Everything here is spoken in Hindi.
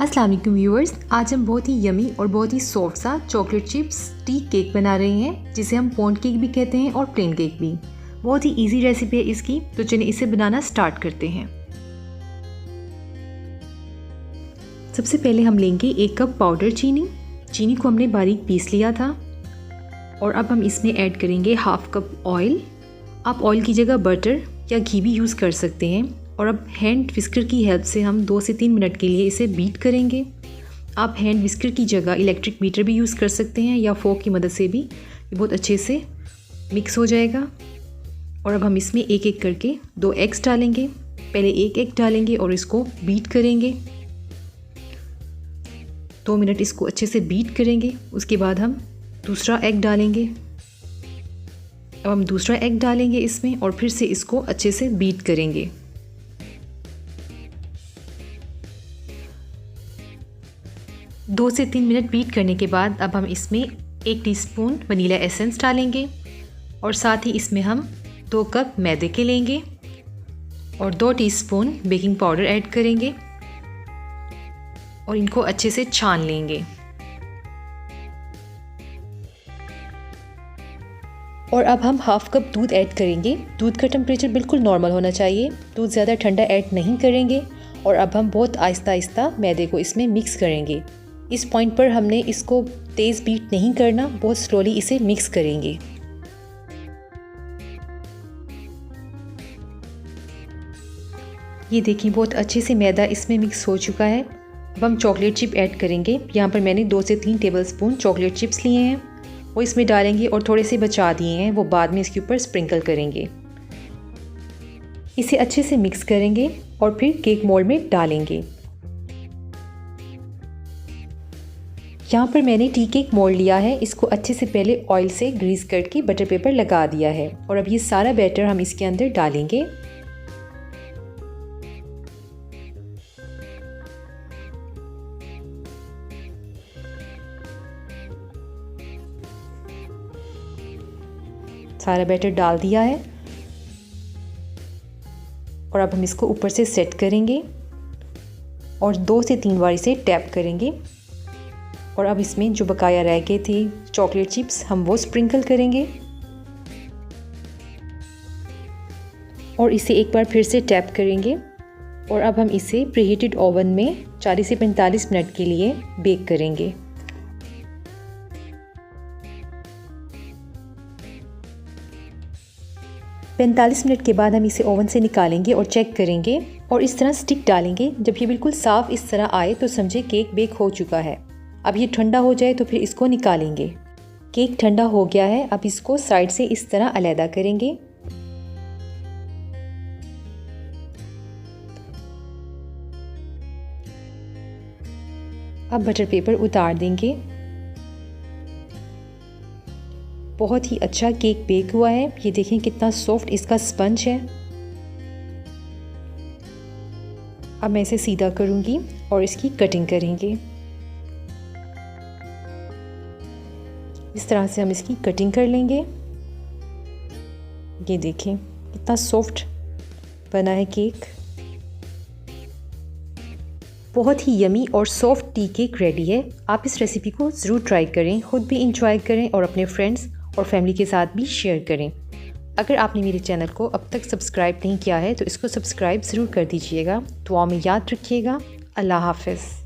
अस्सलाम वालेकुम व्यूअर्स, आज हम बहुत ही यमी और बहुत ही सॉफ्ट सा चॉकलेट चिप्स टी केक बना रहे हैं, जिसे हम पॉन्ड केक भी कहते हैं और प्लेन केक भी। बहुत ही इजी रेसिपी है इसकी, तो चलिए इसे बनाना स्टार्ट करते हैं। सबसे पहले हम लेंगे 1 कप पाउडर चीनी को हमने बारीक पीस लिया था। और अब हम इसमें ऐड करेंगे 1/2 कप ऑयल। आप ऑयल की जगह बटर या घी भी यूज़ कर सकते हैं। और अब हैंड विस्कर की हेल्प से हम 2 से 3 मिनट के लिए इसे बीट करेंगे। आप हैंड विस्कर की जगह इलेक्ट्रिक बीटर भी यूज़ कर सकते हैं या फोक की मदद से भी। ये बहुत अच्छे से मिक्स हो जाएगा। और अब हम इसमें एक एक करके 2 एग्स डालेंगे। पहले एक एग डालेंगे और इसको बीट करेंगे। 2 मिनट इसको अच्छे से बीट करेंगे। उसके बाद हम दूसरा एग डालेंगे। अब हम दूसरा एग डालेंगे इसमें और फिर से इसको अच्छे से बीट करेंगे। दो से 3 मिनट बीट करने के बाद अब हम इसमें 1 टीस्पून वनीला एसेंस डालेंगे। और साथ ही इसमें हम 2 कप मैदे के लेंगे और 2 टीस्पून बेकिंग पाउडर ऐड करेंगे और इनको अच्छे से छान लेंगे। और अब हम 1/2 कप दूध ऐड करेंगे। दूध का टेम्परेचर बिल्कुल नॉर्मल होना चाहिए, दूध ज़्यादा ठंडा ऐड नहीं करेंगे। और अब हम बहुत आहिस्ता आहिस्ता मैदे को इसमें मिक्स करेंगे। इस पॉइंट पर हमने इसको तेज़ बीट नहीं करना, बहुत स्लोली इसे मिक्स करेंगे। ये देखिए बहुत अच्छे से मैदा इसमें मिक्स हो चुका है। अब हम चॉकलेट चिप ऐड करेंगे। यहाँ पर मैंने 2 से 3 टेबलस्पून चॉकलेट चिप्स लिए हैं, वो इसमें डालेंगे और थोड़े से बचा दिए हैं, वो बाद में इसके ऊपर स्प्रिंकल करेंगे। इसे अच्छे से मिक्स करेंगे और फिर केक मोल्ड में डालेंगे। यहाँ पर मैंने टी केक मोल्ड लिया है। इसको अच्छे से पहले ऑयल से ग्रीस करके बटर पेपर लगा दिया है। और अब ये सारा बैटर हम इसके अंदर डालेंगे। सारा बैटर डाल दिया है और अब हम इसको ऊपर से सेट करेंगे और 2 से 3 बार इसे टैप करेंगे। और अब इसमें जो बकाया रह गए थे चॉकलेट चिप्स, हम वो स्प्रिंकल करेंगे और इसे एक बार फिर से टैप करेंगे। और अब हम इसे प्रीहीटेड ओवन में 40 से 45 मिनट के लिए बेक करेंगे। पैंतालीस मिनट के बाद हम इसे ओवन से निकालेंगे और चेक करेंगे और इस तरह स्टिक डालेंगे। जब ये बिल्कुल साफ़ इस तरह आए तो समझे केक बेक हो चुका है। अब ये ठंडा हो जाए तो फिर इसको निकालेंगे। केक ठंडा हो गया है, अब इसको साइड से इस तरह अलग करेंगे। अब बटर पेपर उतार देंगे। बहुत ही अच्छा केक बेक हुआ है। ये देखें कितना सॉफ्ट इसका स्पंज है। अब मैं इसे सीधा करूंगी और इसकी कटिंग करेंगे। इस तरह से हम इसकी कटिंग कर लेंगे। ये देखें कितना सॉफ्ट बना है केक। बहुत ही यमी और सॉफ्ट टी केक रेडी है। आप इस रेसिपी को ज़रूर ट्राई करें, ख़ुद भी इंजॉय करें और अपने फ्रेंड्स और फैमिली के साथ भी शेयर करें। अगर आपने मेरे चैनल को अब तक सब्सक्राइब नहीं किया है तो इसको सब्सक्राइब ज़रूर कर दीजिएगा। दुआ में याद रखिएगा। अल्लाह हाफ़िज़।